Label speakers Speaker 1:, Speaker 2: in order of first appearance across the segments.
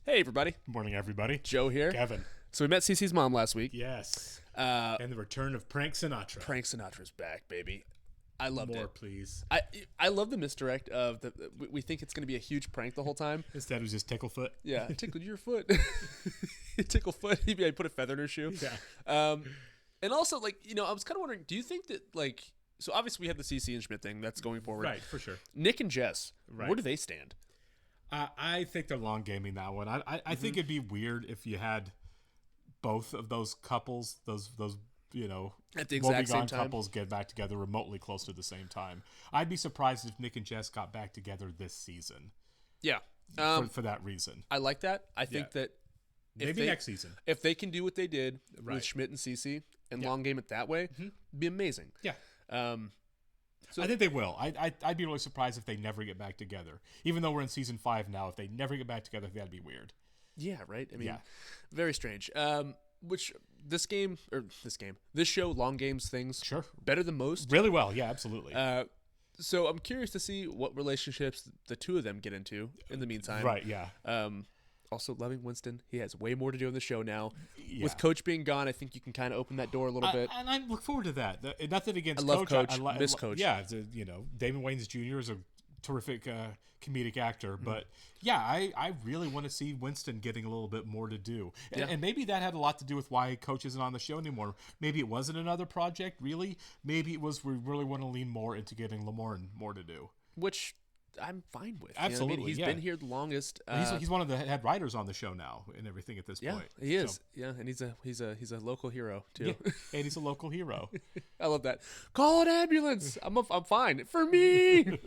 Speaker 1: Hey, everybody.
Speaker 2: Morning, everybody.
Speaker 1: Joe here.
Speaker 2: Kevin.
Speaker 1: So we met Cece's mom last week.
Speaker 2: Yes. And the return of Prank Sinatra.
Speaker 1: Prank Sinatra's back, baby. I loved
Speaker 2: More,
Speaker 1: it.
Speaker 2: please.
Speaker 1: I love the misdirect of we think it's going to be a huge prank the whole time.
Speaker 2: Instead, it was just Ticklefoot.
Speaker 1: Yeah, it tickled your foot. Tickle foot. He put a feather in her shoe.
Speaker 2: Yeah.
Speaker 1: And also, I was kind of wondering, do you think that, so obviously we have the CC and Schmidt thing that's going forward.
Speaker 2: Right, for sure.
Speaker 1: Nick and Jess,
Speaker 2: Right.
Speaker 1: where do they stand?
Speaker 2: I think they're long gaming that one. I think it'd be weird if you had both of those couples, those
Speaker 1: At the exact same
Speaker 2: woebegone
Speaker 1: time?
Speaker 2: couples get back together remotely close to the same time. I'd be surprised if Nick and Jess got back together this season
Speaker 1: Yeah.
Speaker 2: for that reason.
Speaker 1: I like that. I think that
Speaker 2: Maybe next season.
Speaker 1: if they can do what they did
Speaker 2: Right.
Speaker 1: with Schmidt and Cece and long game it that way, it'd be amazing.
Speaker 2: Yeah.
Speaker 1: So
Speaker 2: I think they will. I'd be really surprised if they never get back together. Even though we're in season 5 now, if they never get back together, that'd be weird.
Speaker 1: yeah, right. I mean,
Speaker 2: Yeah.
Speaker 1: very strange. This show, long games things,
Speaker 2: Sure.
Speaker 1: better than most.
Speaker 2: Really well. Yeah, absolutely.
Speaker 1: So I'm curious to see what relationships the two of them get into in the meantime.
Speaker 2: Right. Yeah.
Speaker 1: Also, loving Winston. He has way more to do in the show now.
Speaker 2: Yeah.
Speaker 1: With Coach being gone, I think you can kind of open that door a little bit.
Speaker 2: And I look forward to that. Nothing against
Speaker 1: I love
Speaker 2: Coach.
Speaker 1: Coach, miss Coach.
Speaker 2: Yeah. Damon Wayans Jr. is a terrific comedic actor. But yeah, I really want to see Winston getting a little bit more to do. And maybe that had a lot to do with why Coach isn't on the show anymore. Maybe it wasn't another project, really. Maybe it was we really want to lean more into getting Lamorne more to do.
Speaker 1: Which I'm fine with.
Speaker 2: Absolutely,
Speaker 1: You know what I mean? He's been here the longest.
Speaker 2: He's one of the head writers on the show now and everything at this
Speaker 1: Yeah,
Speaker 2: point.
Speaker 1: he is.
Speaker 2: So,
Speaker 1: Yeah, and he's a local hero too.
Speaker 2: yeah, and he's a local hero.
Speaker 1: I love that. Call an ambulance. I'm fine for me.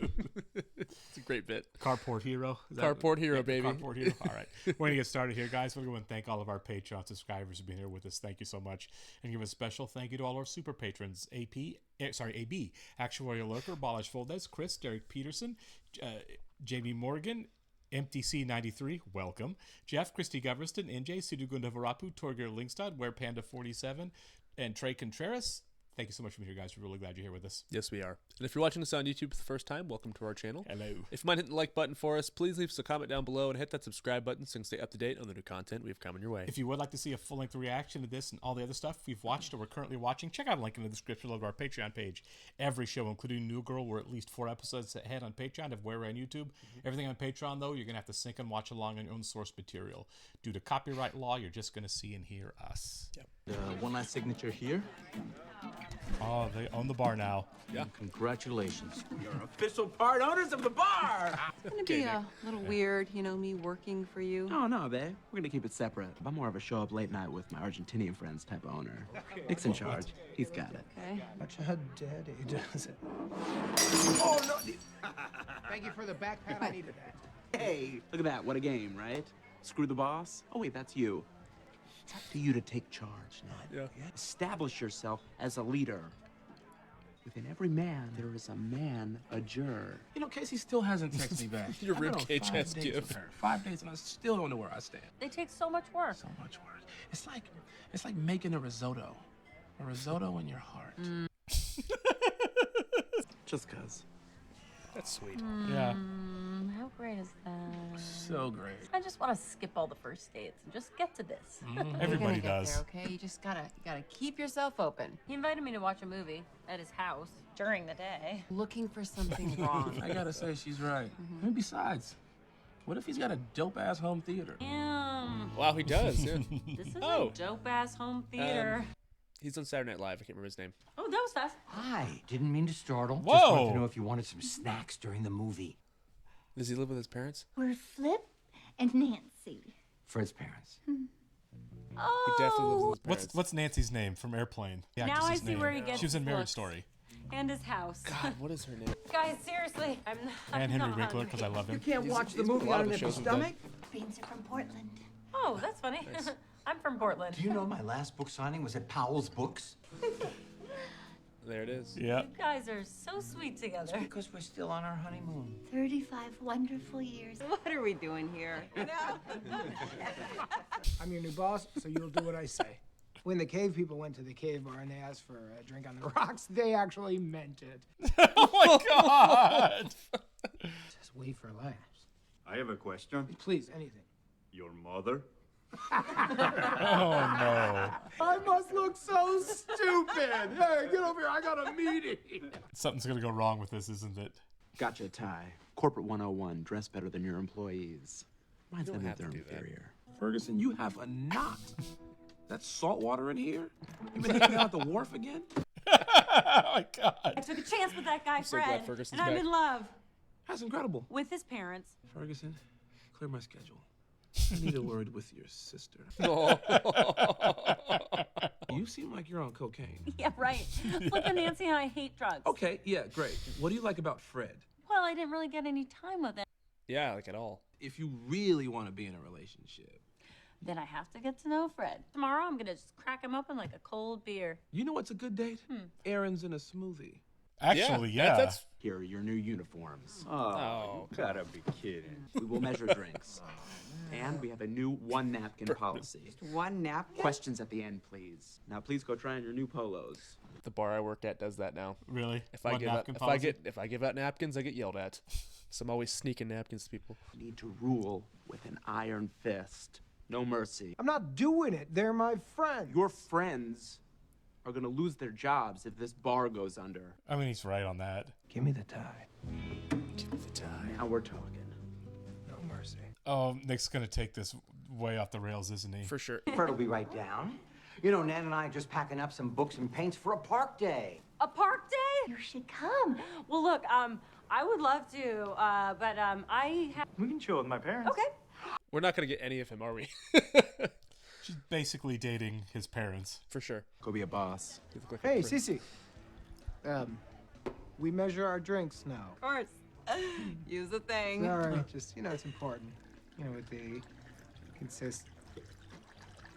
Speaker 1: It's a great bit.
Speaker 2: Carport hero. Is
Speaker 1: Carport hero, baby.
Speaker 2: Carport hero. All right. We're going to get started here, guys. We're going to thank all of our Patreon subscribers for being here with us. Thank you so much. And give a special thank you to all our super patrons. AB, Actuarial Lurker, Balash Foldes, Chris, Derek Peterson, Jamie Morgan, MTC93, welcome. Jeff, Christy Goverston, NJ, Sudugunda Varapu, Torger Lingstad, Where Panda 47, and Trey Contreras. Thank you so much for being here, guys. We're really glad you're here with us.
Speaker 1: Yes, we are. And if you're watching this on YouTube for the first time, welcome to our channel.
Speaker 2: Hello.
Speaker 1: If you mind hitting the like button for us, please leave us a comment down below and hit that subscribe button so you can stay up to date on the new content we have coming your way.
Speaker 2: If you would like to see a full-length reaction to this and all the other stuff we've watched or we're currently watching, check out a link in the description of our Patreon page. Every show, including New Girl, we're at least 4 episodes ahead on Patreon if we're on YouTube. Everything on Patreon, though, you're going to have to sync and watch along on your own source material. Due to copyright law, you're just going to see and hear us.
Speaker 1: Yep.
Speaker 3: One last signature here.
Speaker 2: Oh, they own the bar now.
Speaker 1: Yeah.
Speaker 3: Congratulations. You're official part owners of the bar.
Speaker 4: It's gonna be a little weird, me working for you.
Speaker 3: Oh, no, babe. We're gonna keep it separate. I'm more of a show up late night with my Argentinian friends type of owner. Nick's in charge. He's got it.
Speaker 4: Okay.
Speaker 5: Watch how daddy does it.
Speaker 3: Oh, no.
Speaker 5: Thank you for the back pat. I needed that.
Speaker 3: Hey, look at that. What a game, right? Screw the boss. Oh, wait, that's you. It's up to you to take charge, Ned.
Speaker 1: Yeah.
Speaker 3: Establish yourself as a leader. Within every man, there is a manager.
Speaker 6: You know, Casey still hasn't texted me back.
Speaker 1: Your
Speaker 6: I've been on
Speaker 1: ribcage
Speaker 6: 5
Speaker 1: has
Speaker 6: dates
Speaker 1: give.
Speaker 6: with her. 5 days and I still don't know where I stand.
Speaker 7: They take so much work.
Speaker 6: So much work. It's like making a risotto. A risotto in your heart.
Speaker 3: Just cuz.
Speaker 1: That's sweet.
Speaker 2: Yeah.
Speaker 7: How great is that?
Speaker 6: So great.
Speaker 7: I just want to skip all the first dates and just get to this.
Speaker 2: Everybody
Speaker 4: You're gonna
Speaker 2: does.
Speaker 4: get there, okay? You just gotta keep yourself open.
Speaker 7: He invited me to watch a movie at his house during the day.
Speaker 4: Looking for something wrong.
Speaker 6: I gotta say, she's right. And besides, what if he's got a dope-ass home theater?
Speaker 7: Damn.
Speaker 1: Wow, he does. Yeah.
Speaker 7: This is
Speaker 1: Oh.
Speaker 7: a dope-ass home theater.
Speaker 1: He's on Saturday Night Live. I can't remember his name.
Speaker 7: Oh, that was fast.
Speaker 8: Hi, didn't mean to startle. Just
Speaker 2: Whoa.
Speaker 8: wanted to know if you wanted some snacks during the movie.
Speaker 1: Does he live with his parents?
Speaker 9: We're Flip and Nancy.
Speaker 8: Fred's parents.
Speaker 7: Oh.
Speaker 1: He definitely lives with his parents.
Speaker 2: What's Nancy's name from Airplane? The
Speaker 7: Now
Speaker 2: actress's
Speaker 7: I see
Speaker 2: name.
Speaker 7: where he gets
Speaker 2: She was in
Speaker 7: his
Speaker 2: Marriage
Speaker 7: looks.
Speaker 2: Story.
Speaker 7: And his house.
Speaker 1: God, what is her name?
Speaker 7: Guys, seriously, I'm
Speaker 2: And Henry
Speaker 7: not
Speaker 2: Winkler,
Speaker 7: hungry.
Speaker 2: because I love him.
Speaker 8: Can't watch the
Speaker 1: he's been
Speaker 8: movie
Speaker 1: a lot
Speaker 8: on
Speaker 1: of
Speaker 8: an
Speaker 1: the
Speaker 8: empty
Speaker 1: shows we've done.
Speaker 8: stomach?
Speaker 9: Beans are from Portland.
Speaker 7: Oh, that's funny. I'm from Portland.
Speaker 8: Do you know my last book signing was at Powell's Books?
Speaker 1: There it is.
Speaker 2: Yeah.
Speaker 7: You guys are so sweet together.
Speaker 8: Because we're still on our honeymoon.
Speaker 9: 35 wonderful years.
Speaker 4: What are we doing here?
Speaker 5: I'm your new boss, so you'll do what I say. When the cave people went to the cave bar and they asked for a drink on the rocks, they actually meant it.
Speaker 2: Oh my God!
Speaker 5: Just wait for laughs.
Speaker 10: I have a question.
Speaker 5: Please, anything.
Speaker 10: Your mother?
Speaker 2: Oh no.
Speaker 5: I must look so stupid. Hey, get over here. I got a meeting.
Speaker 2: Something's gonna go wrong with this, isn't it?
Speaker 3: Gotcha a tie. Corporate 101. Dress better than your employees. Reminds
Speaker 1: You don't
Speaker 3: them
Speaker 1: have
Speaker 3: that
Speaker 1: to
Speaker 3: they're
Speaker 1: do that.
Speaker 3: inferior.
Speaker 6: Ferguson, you have a knot. That's salt water in here? You been hanging out at the wharf again?
Speaker 2: Oh my god.
Speaker 7: I took a chance with that guy,
Speaker 1: so glad
Speaker 7: Fred,
Speaker 1: Ferguson's
Speaker 7: and I'm
Speaker 1: back.
Speaker 7: in love
Speaker 6: That's incredible.
Speaker 7: with his parents.
Speaker 6: Ferguson, clear my schedule. I need a word with your sister. You seem like you're on cocaine.
Speaker 7: Yeah, right. Flippin' Nancy and I hate drugs.
Speaker 6: Okay, yeah, great. What do you like about Fred?
Speaker 7: Well, I didn't really get any time with him.
Speaker 1: Yeah, like at all.
Speaker 6: If you really want to be in a relationship,
Speaker 7: Then I have to get to know Fred. Tomorrow, I'm gonna just crack him open like a cold beer.
Speaker 6: you know what's a good date? Errands in a smoothie.
Speaker 2: Actually, yeah.
Speaker 1: That's
Speaker 3: Here are your new uniforms.
Speaker 1: oh,
Speaker 10: You gotta be kidding.
Speaker 3: We will measure drinks. And we have a new one napkin policy.
Speaker 4: One napkin?
Speaker 3: Questions at the end, please. Now, please go try on your new polos.
Speaker 1: the bar I work at does that now.
Speaker 2: Really?
Speaker 1: If I
Speaker 2: One
Speaker 1: give out,
Speaker 2: napkin
Speaker 1: if
Speaker 2: policy?
Speaker 1: I give out napkins, I get yelled at. So I'm always sneaking napkins to people.
Speaker 3: You need to rule with an iron fist. No mercy.
Speaker 5: I'm not doing it. They're my friends.
Speaker 3: Your friends are gonna lose their jobs if this bar goes under.
Speaker 2: I mean, he's right on that.
Speaker 5: Give me the tie.
Speaker 1: Give me the tie.
Speaker 3: Now we're talking.
Speaker 5: No mercy.
Speaker 2: Oh, Nick's gonna take this way off the rails, isn't he?
Speaker 1: For sure.
Speaker 8: Fred will be right down. You know, Nan and I are just packing up some books and paints for a park day.
Speaker 7: A park day?
Speaker 9: You should come.
Speaker 7: Well, look, I would love to, but I have.
Speaker 10: We can chill with my parents.
Speaker 7: Okay.
Speaker 1: We're not gonna get any of him, are we?
Speaker 2: She's basically dating his parents.
Speaker 1: For sure.
Speaker 3: Go be a boss.
Speaker 1: You look like a
Speaker 5: Hey,
Speaker 1: prince.
Speaker 5: Cece. We measure our drinks now.
Speaker 4: Of course. Use the thing.
Speaker 5: All right, just, it's important. With the consist.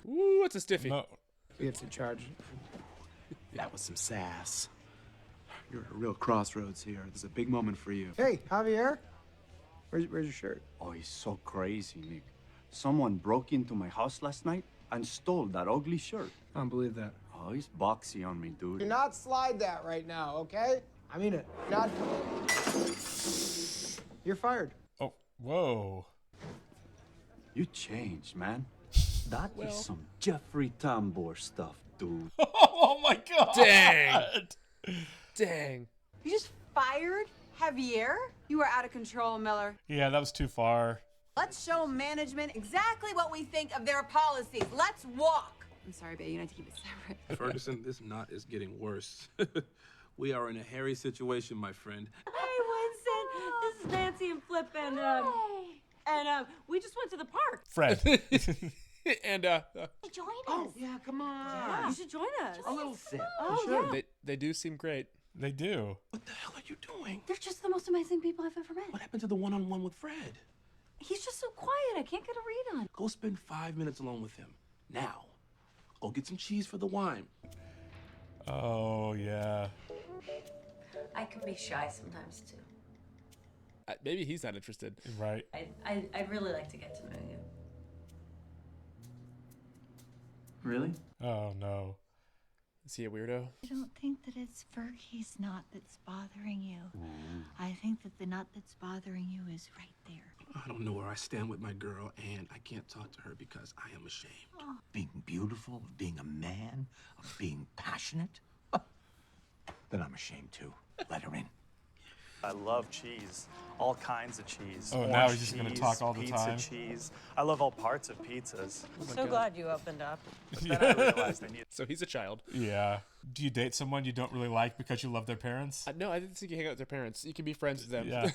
Speaker 1: Ooh, what's a stiffy?
Speaker 2: No,
Speaker 5: We have to charge.
Speaker 3: That was some sass. You're at a real crossroads here. This is a big moment for you.
Speaker 5: Hey, Javier. Where's your shirt?
Speaker 10: Oh, it's so crazy, Nick. Someone broke into my house last night and stole that ugly shirt.
Speaker 5: I don't believe that.
Speaker 10: Oh, he's boxy on me,
Speaker 5: Do
Speaker 10: dude.
Speaker 5: not slide that right now, okay? I mean it. Not. You're fired.
Speaker 2: oh, whoa.
Speaker 10: You changed, man. That is some Jeffrey Tambor stuff, dude.
Speaker 2: Oh my god!
Speaker 1: Dang. Dang.
Speaker 4: You just fired Javier? You are out of control, Miller.
Speaker 2: Yeah, that was too far.
Speaker 4: Let's show management exactly what we think of their policies. Let's walk. I'm sorry, babe. You have to keep it separate.
Speaker 6: Ferguson, this knot is getting worse. We are in a hairy situation, my friend.
Speaker 7: Hey, Winston. This is Nancy and Flip, and we just went to the park.
Speaker 2: Fred.
Speaker 1: And
Speaker 9: Join us.
Speaker 8: Oh, yeah, come on.
Speaker 7: You should join us.
Speaker 8: A little sip.
Speaker 7: Oh, yeah.
Speaker 1: they do seem great.
Speaker 2: They do.
Speaker 6: What the hell are you doing?
Speaker 7: They're just the most amazing people I've ever met.
Speaker 6: What happened to the one-on-one with Fred?
Speaker 7: He's just so quiet. I can't get a read on.
Speaker 6: Go spend 5 minutes alone with him. Now. Go get some cheese for the wine.
Speaker 2: Oh, yeah.
Speaker 7: I can be shy sometimes too.
Speaker 1: Maybe he's not interested.
Speaker 2: Right.
Speaker 7: I'd really like to get to know you.
Speaker 10: Really?
Speaker 2: Oh, no.
Speaker 1: Is he a weirdo?
Speaker 9: I don't think that it's Fergie's knot that's bothering you. I think that the knot that's bothering you is right there.
Speaker 6: I don't know where I stand with my girl, and I can't talk to her because I am ashamed.
Speaker 8: Being beautiful, of being a man, of being passionate. Then I'm ashamed too. Let her in.
Speaker 11: I love cheese, all kinds of cheese.
Speaker 2: Oh,
Speaker 11: Orange
Speaker 2: now he's just gonna
Speaker 11: cheese,
Speaker 2: talk all the
Speaker 11: pizza
Speaker 2: time.
Speaker 11: cheese. I love all parts of pizzas.
Speaker 7: So glad you opened up.
Speaker 11: But then I realized I need.
Speaker 1: So he's a child.
Speaker 2: Yeah. Do you date someone you don't really like because you love their parents?
Speaker 1: No, I didn't think you hang out with their parents. You can be friends with them.
Speaker 2: Yeah.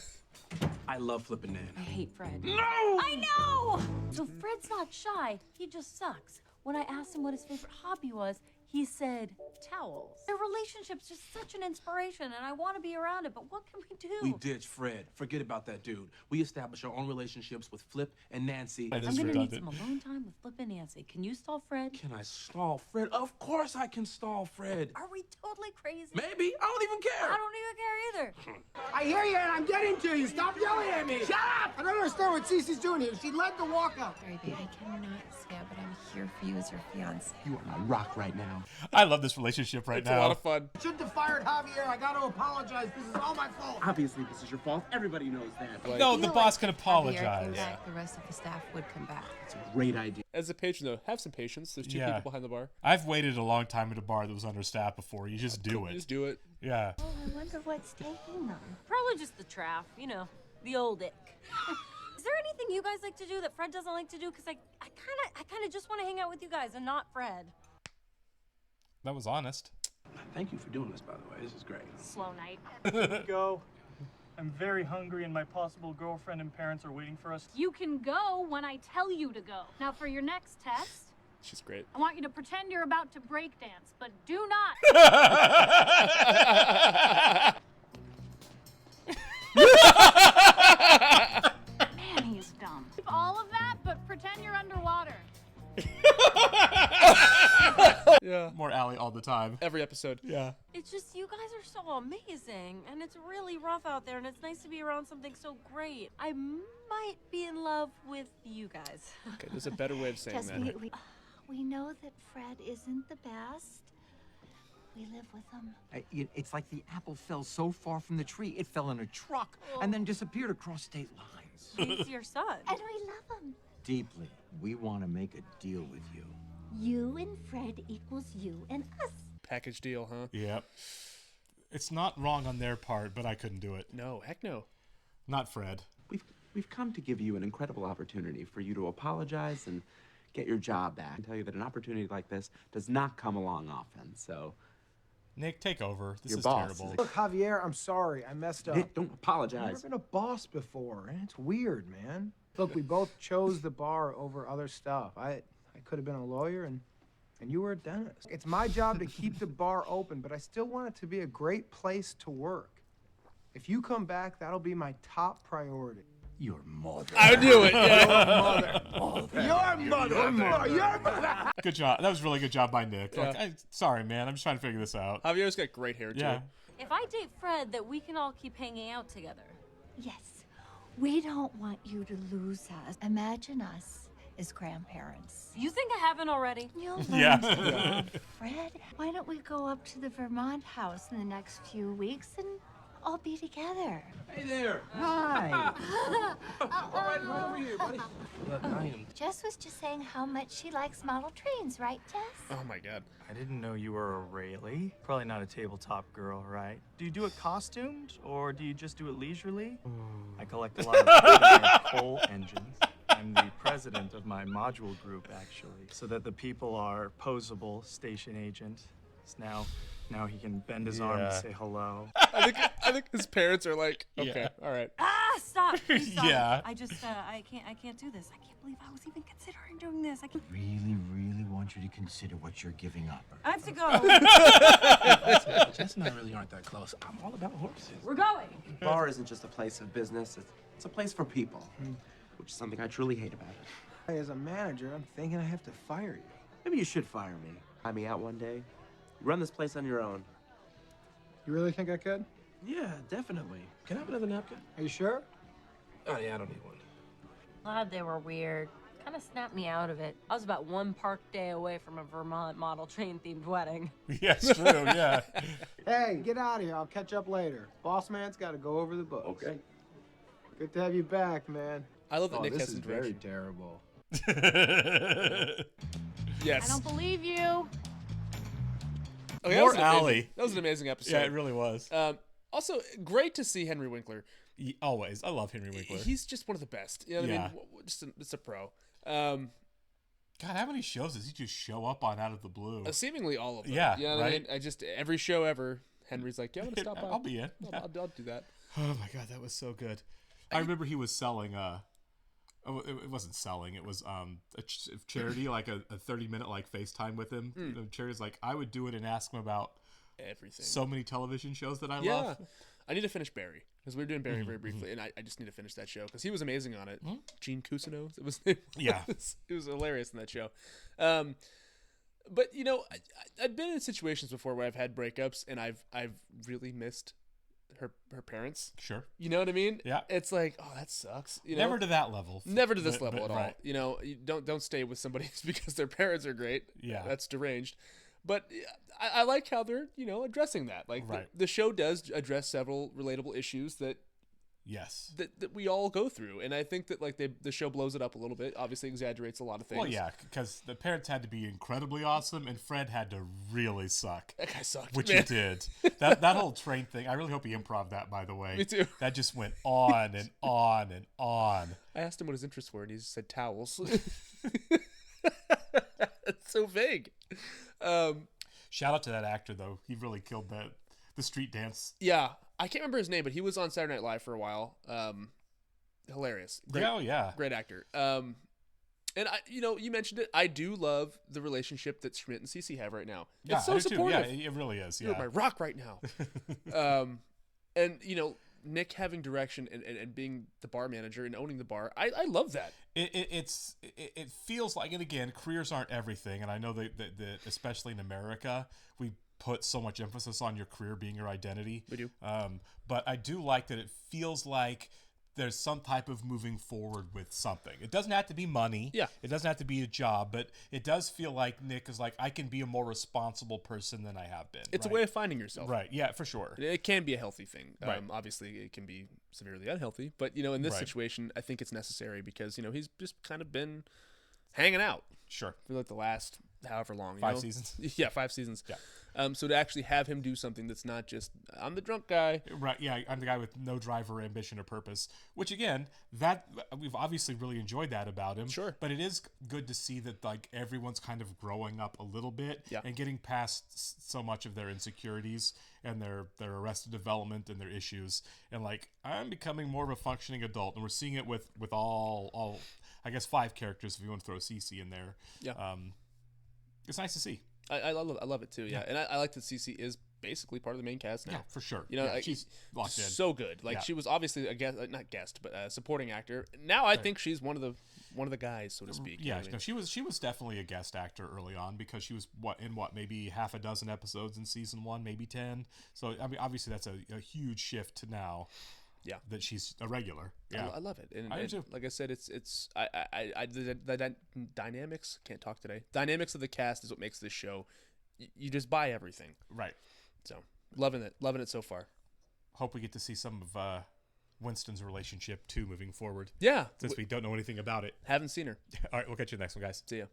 Speaker 6: I love flipping Nan.
Speaker 7: I hate Fred.
Speaker 6: No!
Speaker 7: I know! So Fred's not shy. He just sucks. When I asked him what his favorite hobby was, he said towels. Their relationship's just such an inspiration, and I want to be around it, but what can we do?
Speaker 6: We ditched Fred. Forget about that dude. We established our own relationships with Flip and Nancy.
Speaker 2: That
Speaker 7: I'm
Speaker 2: is
Speaker 7: gonna need
Speaker 2: redundant.
Speaker 7: some alone time with Flip and Nancy. Can you stall Fred?
Speaker 6: Can I stall Fred? Of course I can stall Fred.
Speaker 7: Are we totally crazy?
Speaker 6: Maybe. I don't even care.
Speaker 7: I don't even care either.
Speaker 5: I hear you, and I'm getting to you. Stop yelling at me. Shut up! I don't understand what Cece's doing here. She led the walkout.
Speaker 4: Sorry, babe. I cannot say it, but I'm here for you as your fiance.
Speaker 3: You are my rock right now. now.
Speaker 2: I love this relationship right
Speaker 1: It's
Speaker 2: now.
Speaker 1: a lot of fun.
Speaker 5: Shouldn't have fired Javier. I got to apologize. This is all my fault.
Speaker 3: Obviously, this is your fault. Everybody knows that.
Speaker 2: No, the boss can
Speaker 4: Javier came
Speaker 2: apologize.
Speaker 4: back, the rest of the staff would come back.
Speaker 3: It's a great idea.
Speaker 1: As a patron, though, have some patience. There's two people behind the bar.
Speaker 2: I've waited a long time at a bar that was understaffed before. You just do it.
Speaker 1: Just do it.
Speaker 2: Yeah.
Speaker 9: Oh, I wonder what's taking them.
Speaker 7: Probably just the traff, you know, the old ick. Is there anything you guys like to do that Fred doesn't like to do? Because I kind of just want to hang out with you guys and not Fred.
Speaker 2: That was honest.
Speaker 6: Thank you for doing this, by the way. This is great.
Speaker 7: Slow night.
Speaker 11: Go. I'm very hungry and my possible girlfriend and parents are waiting for us.
Speaker 12: You can go when I tell you to go. Now for your next test,
Speaker 1: She's great.
Speaker 12: I want you to pretend you're about to break dance, but do not. Man, he's dumb. All of that, but pretend you're underwater.
Speaker 1: Yeah.
Speaker 2: More Allie all the time.
Speaker 1: Every episode.
Speaker 2: Yeah.
Speaker 7: It's just you guys are so amazing, and it's really rough out there, and it's nice to be around something so great. I might be in love with you guys.
Speaker 1: Okay, there's a better way of saying
Speaker 9: Jess,
Speaker 1: that.
Speaker 9: we know that Fred isn't the best. We live with him.
Speaker 8: It's like the apple fell so far from the tree, it fell in a truck and then disappeared across state lines.
Speaker 7: He's your son.
Speaker 9: And we love him.
Speaker 8: Deeply, we want to make a deal with you.
Speaker 9: You and Fred equals you and us.
Speaker 1: Package deal, huh?
Speaker 2: Yep. It's not wrong on their part, but I couldn't do it.
Speaker 1: No, heck no.
Speaker 2: Not Fred.
Speaker 3: We've come to give you an incredible opportunity for you to apologize and get your job back. I can tell you that an opportunity like this does not come along often, so...
Speaker 2: Nick, take over. This
Speaker 3: Your
Speaker 2: is
Speaker 3: boss
Speaker 2: terrible.
Speaker 3: is
Speaker 5: Look, Javier, I'm sorry. I messed up.
Speaker 3: Nick, don't
Speaker 5: I've
Speaker 3: apologize.
Speaker 5: never been a boss before, and it's weird, man. Look, we both chose the bar over other stuff. I could have been a lawyer, and you were a dentist. It's my job to keep the bar open, but I still want it to be a great place to work. If you come back, that'll be my top priority.
Speaker 8: Your mother.
Speaker 1: I knew it. Yeah.
Speaker 5: Your mother.
Speaker 2: Good job. That was a really good job by Nick.
Speaker 1: Yeah.
Speaker 2: Like, sorry, man. I'm just trying to figure this out.
Speaker 1: Javier's got great hair, too.
Speaker 2: Yeah.
Speaker 7: If I date Fred, that we can all keep hanging out together.
Speaker 9: Yes. We don't want you to lose us. Imagine us as grandparents.
Speaker 7: You think I haven't already?
Speaker 9: You'll learn
Speaker 2: Yeah.
Speaker 9: to love Fred. Why don't we go up to the Vermont house in the next few weeks and all be together?
Speaker 6: Hey there.
Speaker 8: Hi.
Speaker 6: All right over here, buddy. Look, I am.
Speaker 9: Jess was just saying how much she likes model trains, right, Jess?
Speaker 1: Oh, my God.
Speaker 11: I didn't know you were a Rayleigh. Probably not a tabletop girl, right? Do you do it costumed or do you just do it leisurely? I collect a lot of coal engines. I'm the president of my module group, actually, so that the people are posable station agent. Now he can bend his arm and say hello.
Speaker 1: I think his parents are like, okay, all right.
Speaker 7: Ah, stop! Please stop.
Speaker 2: Yeah.
Speaker 7: I just, I can't do this. I can't believe I was even considering doing this. I can't.
Speaker 8: Really want you to consider what you're giving up.
Speaker 7: I have to go.
Speaker 6: Jess and I really aren't that close. I'm all about horses.
Speaker 7: We're going.
Speaker 3: The bar isn't just a place of business. It's a place for people, which is something I truly hate about it.
Speaker 5: As a manager, I'm thinking I have to fire you.
Speaker 3: Maybe you should fire me. Fly me out one day. Run this place on your own.
Speaker 5: You really think I could?
Speaker 6: Yeah, definitely. Can I have another napkin?
Speaker 5: Are you sure?
Speaker 6: Oh, yeah, I don't need one.
Speaker 7: Glad they were weird. Kind of snapped me out of it. I was about one park day away from a Vermont model train themed wedding.
Speaker 2: Yeah, it's true. Yeah.
Speaker 5: Hey, get out of here. I'll catch up later. Boss man's got to go over the books.
Speaker 6: Okay.
Speaker 5: Good to have you back, man.
Speaker 1: I love that
Speaker 5: Oh,
Speaker 1: Nick
Speaker 5: this
Speaker 1: has
Speaker 5: is
Speaker 1: some
Speaker 5: very
Speaker 1: drink.
Speaker 5: terrible.
Speaker 1: Yes.
Speaker 12: I don't believe you.
Speaker 1: Okay,
Speaker 2: More
Speaker 1: that was an amazing-
Speaker 2: Allie.
Speaker 1: That was an amazing episode.
Speaker 2: Yeah, it really was.
Speaker 1: Also, great to see Henry Winkler.
Speaker 2: Always. I love Henry Winkler.
Speaker 1: He's just one of the best. You know what I
Speaker 2: Yeah.
Speaker 1: mean? Just a pro.
Speaker 2: God, how many shows does he just show up on out of the blue?
Speaker 1: Seemingly all of them.
Speaker 2: Yeah,
Speaker 1: You know what I
Speaker 2: right?
Speaker 1: mean? I just, every show ever, Henry's like, yeah, I'm going to stop by.
Speaker 2: I'll be in. Yeah.
Speaker 1: I'll do that.
Speaker 2: Oh my God, that was so good. I remember he was selling it wasn't selling, it was a charity, like a 30-minute like FaceTime with him. The charity's like, I would do it and ask him about
Speaker 1: everything.
Speaker 2: So many television shows that I
Speaker 1: Yeah.
Speaker 2: love.
Speaker 1: I need to finish Barry because we were doing Barry very briefly, and I just need to finish that show because he was amazing on it. Gene Cousineau, it was.
Speaker 2: Yeah.
Speaker 1: It was hilarious in that show. But you know, I've been in situations before where I've had breakups, and I've really missed her parents.
Speaker 2: Sure.
Speaker 1: You know what I mean?
Speaker 2: Yeah.
Speaker 1: It's like, oh, that sucks. You know?
Speaker 2: Never to that level.
Speaker 1: Never to this
Speaker 2: But-
Speaker 1: level
Speaker 2: but
Speaker 1: at all.
Speaker 2: right.
Speaker 1: You know, you don't stay with somebody because their parents are great.
Speaker 2: Yeah.
Speaker 1: That's deranged. But I like how they're addressing that. Like
Speaker 2: Right.
Speaker 1: the show does address several relatable issues that
Speaker 2: Yes.
Speaker 1: that we all go through, and I think that like the show blows it up a little bit. Obviously, exaggerates a lot of things.
Speaker 2: Well, yeah, because the parents had to be incredibly awesome, and Fred had to really suck.
Speaker 1: That guy sucked,
Speaker 2: which
Speaker 1: man.
Speaker 2: he did. That whole train thing. I really hope he improv that. By the way,
Speaker 1: Me too.
Speaker 2: That just went on and on and on.
Speaker 1: I asked him what his interests were, and he said towels. It's so vague.
Speaker 2: Shout out to that actor though. He really killed the street dance.
Speaker 1: Yeah, I can't remember his name, but he was on Saturday Night Live for a while. Hilarious. Great,
Speaker 2: Oh yeah.
Speaker 1: Great actor. And you mentioned it. I do love the relationship that Schmidt and Cece have right now.
Speaker 2: Yeah,
Speaker 1: It's so
Speaker 2: I do too.
Speaker 1: supportive.
Speaker 2: Yeah, it really is.
Speaker 1: You're
Speaker 2: Yeah.
Speaker 1: my rock right now. And Nick having direction and being the bar manager and owning the bar. I love that.
Speaker 2: It feels like, and again, careers aren't everything, and I know that especially in America, we put so much emphasis on your career being your identity.
Speaker 1: We do.
Speaker 2: But I do like that it feels like there's some type of moving forward with something. It doesn't have to be money.
Speaker 1: Yeah.
Speaker 2: It doesn't have to be a job, but it does feel like Nick is like, I can be a more responsible person than I have been.
Speaker 1: It's
Speaker 2: right?
Speaker 1: a way of finding yourself.
Speaker 2: Right. Yeah, for sure.
Speaker 1: It can be a healthy thing.
Speaker 2: Right.
Speaker 1: Obviously, it can be severely unhealthy. But, in this
Speaker 2: Right.
Speaker 1: situation, I think it's necessary because, he's just kind of been hanging out.
Speaker 2: Sure.
Speaker 1: For like the last however long.
Speaker 2: 5 seasons?
Speaker 1: Yeah, 5 seasons.
Speaker 2: Yeah.
Speaker 1: So to actually have him do something that's not just, I'm the drunk guy.
Speaker 2: Right, yeah, I'm the guy with no drive or ambition or purpose, which again, that we've obviously really enjoyed that about him.
Speaker 1: Sure.
Speaker 2: But it is good to see that like everyone's kind of growing up a little bit
Speaker 1: Yeah.
Speaker 2: and getting past so much of their insecurities and their arrested development and their issues. And like, I'm becoming more of a functioning adult, and we're seeing it with all I guess 5 characters if you want to throw Cece in there.
Speaker 1: Yeah.
Speaker 2: It's nice to see.
Speaker 1: I love it too, yeah. And I like that Cece is basically part of the main cast now.
Speaker 2: Yeah, for sure.
Speaker 1: Yeah,
Speaker 2: Yeah, she's locked in.
Speaker 1: So good. Like
Speaker 2: Yeah.
Speaker 1: she was obviously a guest, not guest, but a supporting actor. Now I think she's one of the guys, so to speak.
Speaker 2: Yeah, no, she was definitely a guest actor early on because she was maybe half a dozen episodes in season 1, maybe 10. So I mean, obviously that's a huge shift to now.
Speaker 1: Yeah,
Speaker 2: that she's a regular. Yeah,
Speaker 1: I love it. And,
Speaker 2: I do too.
Speaker 1: Like I said, it's the dynamics. Can't talk today. Dynamics of the cast is what makes this show. You just buy everything.
Speaker 2: Right.
Speaker 1: So loving it so far.
Speaker 2: Hope we get to see some of Winston's relationship too moving forward.
Speaker 1: Yeah,
Speaker 2: since we don't know anything about it.
Speaker 1: Haven't seen her.
Speaker 2: All right, we'll catch you next one, guys.
Speaker 1: See ya.